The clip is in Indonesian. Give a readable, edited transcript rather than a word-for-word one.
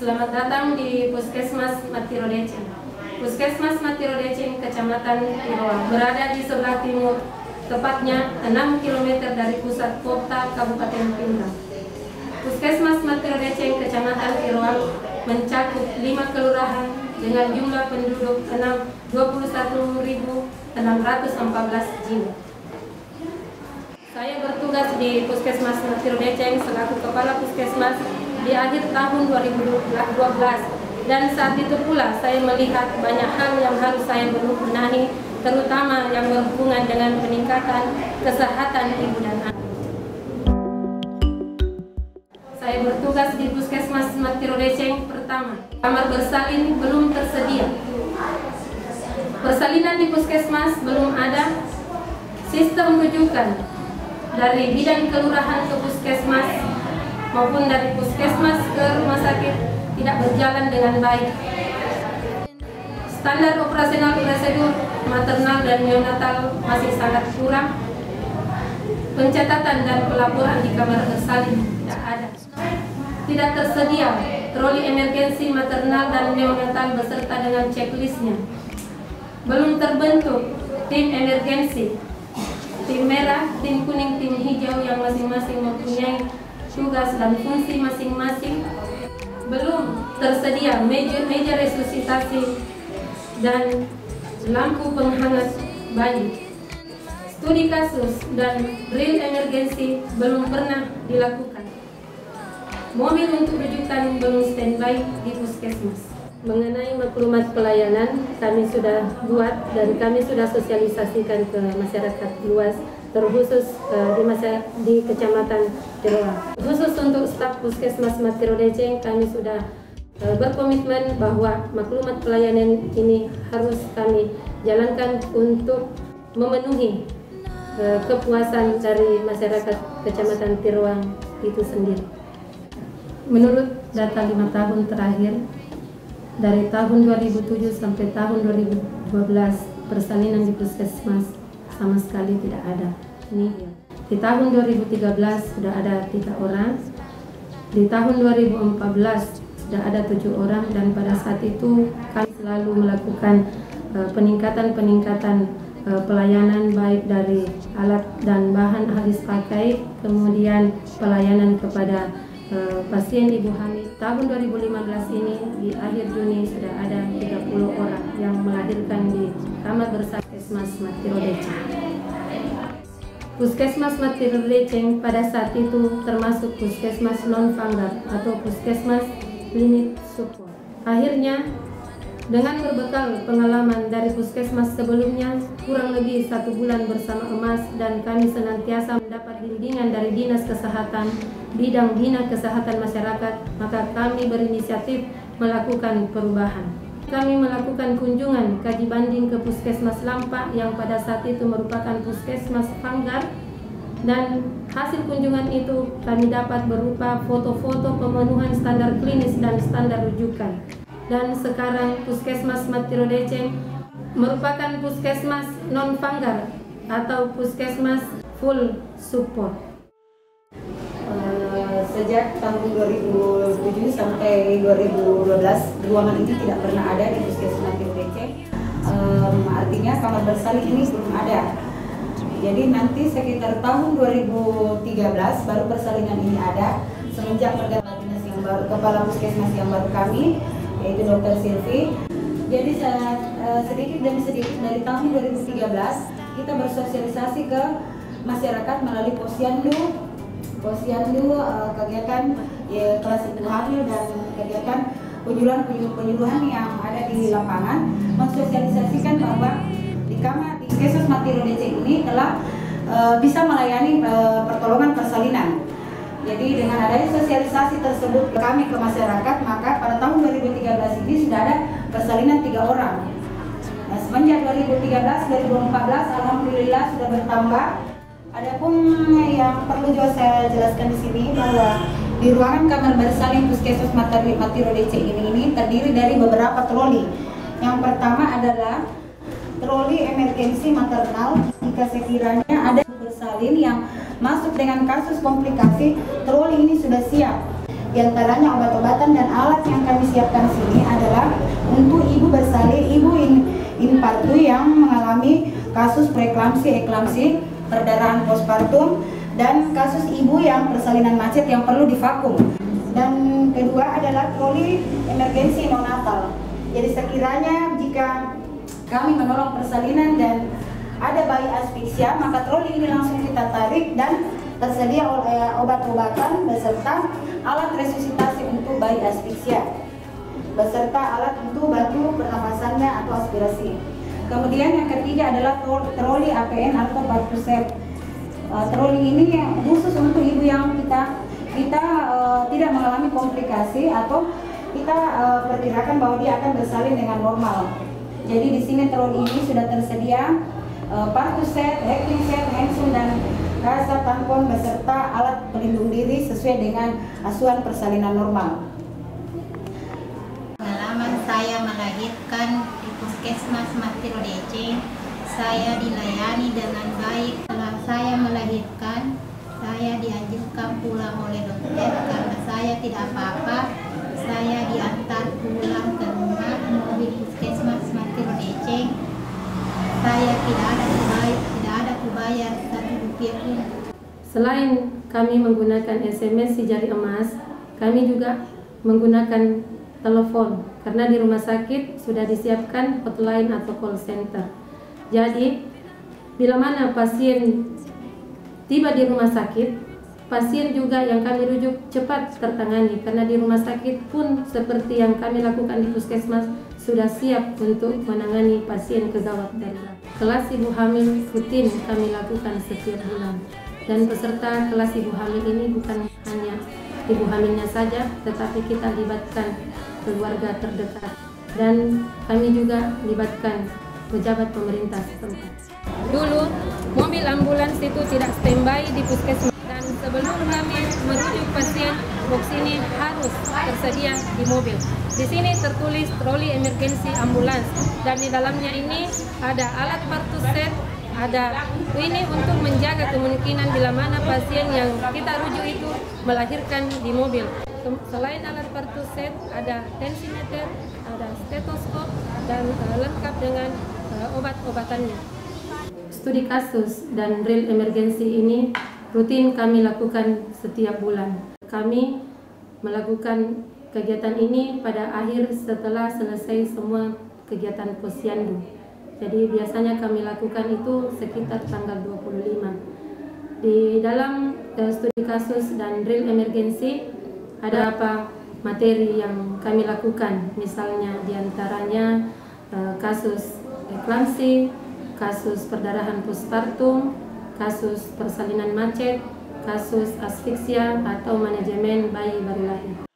Selamat datang di Puskesmas Matiro Deceng. Puskesmas Matiro Deceng, Kecamatan Tiroa, berada di sebelah timur, tepatnya 6 km dari pusat kota Kabupaten Pindrang. Puskesmas Matiro Deceng, Kecamatan Tiroa, mencakup 5 kelurahan dengan jumlah penduduk 21.614 jiwa. Saya bertugas di Puskesmas Matiro Deceng selaku Kepala Puskesmas di akhir tahun 2012, dan saat itu pula saya melihat banyak hal yang harus saya benahi, terutama yang berhubungan dengan peningkatan kesehatan ibu dan anak. Saya bertugas di Puskesmas Matiro Deceng. Pertama, kamar bersalin belum tersedia. Persalinan di Puskesmas belum ada. Sistem rujukan dari bidang kelurahan ke Puskesmas maupun dari Puskesmas ke rumah sakit tidak berjalan dengan baik. Standar operasional prosedur maternal dan neonatal masih sangat kurang. Pencatatan dan pelaporan di kamar bersalin tidak ada. Tidak tersedia troli emergensi maternal dan neonatal beserta dengan checklistnya. Belum terbentuk tim emergensi, tim merah, tim kuning, tim hijau yang masing-masing mempunyai tugas dan fungsi masing-masing. Belum tersedia meja resusitasi dan lampu penghangat bayi. Studi kasus dan real emergensi belum pernah dilakukan. Mobil untuk rujukan belum standby di Puskesmas. Mengenai maklumat pelayanan, kami sudah buat dan kami sudah sosialisasikan ke masyarakat luas, terkhusus di Kecamatan Tiroa. Khusus untuk staf Puskesmas Matiro Deceng, kami sudah berkomitmen bahwa maklumat pelayanan ini harus kami jalankan untuk memenuhi kepuasan dari masyarakat Kecamatan Tiroa itu sendiri. Menurut data 5 tahun terakhir, dari tahun 2007 sampai tahun 2012, persalinan di Puskesmas sama sekali tidak ada. Ini di tahun 2013 sudah ada 3 orang, di tahun 2014 sudah ada 7 orang, dan pada saat itu kami selalu melakukan peningkatan pelayanan baik dari alat dan bahan habis pakai, kemudian pelayanan kepada pasien ibu hamil. Tahun 2015 ini di akhir Juni sudah ada 30 orang yang melahirkan di kamar bersalin Puskesmas Matiro Deceng. Puskesmas Matiro Deceng pada saat itu termasuk Puskesmas non-Fanggar atau Puskesmas limit support. Akhirnya dengan berbekal pengalaman dari Puskesmas sebelumnya, kurang lebih 1 bulan bersama Emas, dan kami senantiasa mendapat bimbingan dari Dinas Kesehatan, bidang Bina Kesehatan Masyarakat, maka kami berinisiatif melakukan perubahan. Kami melakukan kunjungan kaji banding ke Puskesmas Lampak yang pada saat itu merupakan Puskesmas Fanggar, dan hasil kunjungan itu kami dapat berupa foto-foto pemenuhan standar klinis dan standar rujukan. Dan sekarang Puskesmas Matiro Deceng merupakan Puskesmas non-Fanggar atau Puskesmas full support. Sejak tahun 2007 sampai 2012, ruangan ini tidak pernah ada di Puskesmas Matiro Deceng. Artinya kamar bersalin ini belum ada. Jadi nanti sekitar tahun 2013 baru persalinan ini ada, semenjak Perdana Dinas yang baru, Kepala Puskesmas yang baru kami, yaitu Dr. Silvi. Jadi sedikit demi sedikit dari tahun 2013 kita bersosialisasi ke masyarakat melalui posyandu, kegiatan kelas ibu hamil, dan kegiatan penyuluhan yang ada di lapangan, mensosialisasikan bahwa di kamar di Puskesmas Matiro Deceng ini telah bisa melayani pertolongan persalinan. Jadi dengan adanya sosialisasi tersebut kami ke masyarakat, maka pada tahun 2013 ini sudah ada persalinan 3 orang. Nah, semenjak 2013, 2014 alhamdulillah sudah bertambah. Adapun yang perlu juga saya jelaskan di sini bahwa di ruangan kamar bersalin Puskesmas Matiro Deceng ini terdiri dari beberapa troli. Yang pertama adalah troli emergensi maternal. Jika sekiranya ada bersalin yang masuk dengan kasus komplikasi, troli ini sudah siap. Di antaranya obat-obatan dan alat yang kami siapkan sini adalah untuk ibu bersalin, ibu infartu yang mengalami kasus preeklamsi, eklamsi, perdarahan postpartum, dan kasus ibu yang persalinan macet yang perlu divakum. Dan kedua adalah troli emergensi neonatal. Jadi sekiranya jika kami menolong persalinan dan ada bayi asfiksia, maka troli ini langsung kita tarik dan tersedia obat-obatan beserta alat resusitasi untuk bayi asfiksia, beserta alat untuk bantu pernapasannya atau aspirasi. Kemudian yang ketiga adalah troli APN atau Partusep. Troli ini khusus untuk ibu yang kita tidak mengalami komplikasi atau kita perkirakan bahwa dia akan bersalin dengan normal. Jadi di sini troli ini sudah tersedia Partusep, Hacking set, Handsome, dan kasa tampon beserta alat pelindung diri sesuai dengan asuhan persalinan normal. Pengalaman saya melahirkan di Puskesmas Matiro Deceng, saya dilayani dengan baik. Setelah saya melahirkan, saya dianjurkan pulang oleh dokter karena saya tidak apa-apa. Saya diantar pulang ke rumah mobil Puskesmas Matiro Deceng. Saya tidak ada kubayar Rp1 pun. Selain kami menggunakan SMS si jari emas, kami juga menggunakan telepon karena di rumah sakit sudah disiapkan hotline atau call center. Jadi bila mana pasien tiba di rumah sakit, pasien juga yang kami rujuk cepat tertangani karena di rumah sakit pun seperti yang kami lakukan di puskesmas sudah siap untuk menangani pasien kegawat darurat. Kelas ibu hamil rutin kami lakukan setiap bulan, dan peserta kelas ibu hamil ini bukan hanya ibu hamilnya saja, tetapi kita libatkan keluarga terdekat dan kami juga libatkan pejabat pemerintah setempat. Dulu mobil ambulans itu tidak standby di puskesmas, dan sebelum kami merujuk pasien, box ini harus tersedia di mobil. Di sini tertulis troli emergensi ambulans, dan di dalamnya ini ada alat Partusep, ada ini untuk menjaga kemungkinan bila mana pasien yang kita rujuk itu melahirkan di mobil. Selain alat Partusep, ada tensimeter, ada stetoskop, dan lengkap dengan obat-obatannya. Studi kasus dan real emergensi ini rutin kami lakukan setiap bulan. Kami melakukan kegiatan ini pada akhir setelah selesai semua kegiatan posyandu. Jadi biasanya kami lakukan itu sekitar tanggal 25. Di dalam studi kasus dan real emergensi ada apa materi yang kami lakukan, misalnya diantaranya kasus eklamsi, kasus perdarahan postpartum, kasus persalinan macet, kasus asfiksia atau manajemen bayi baru lahir.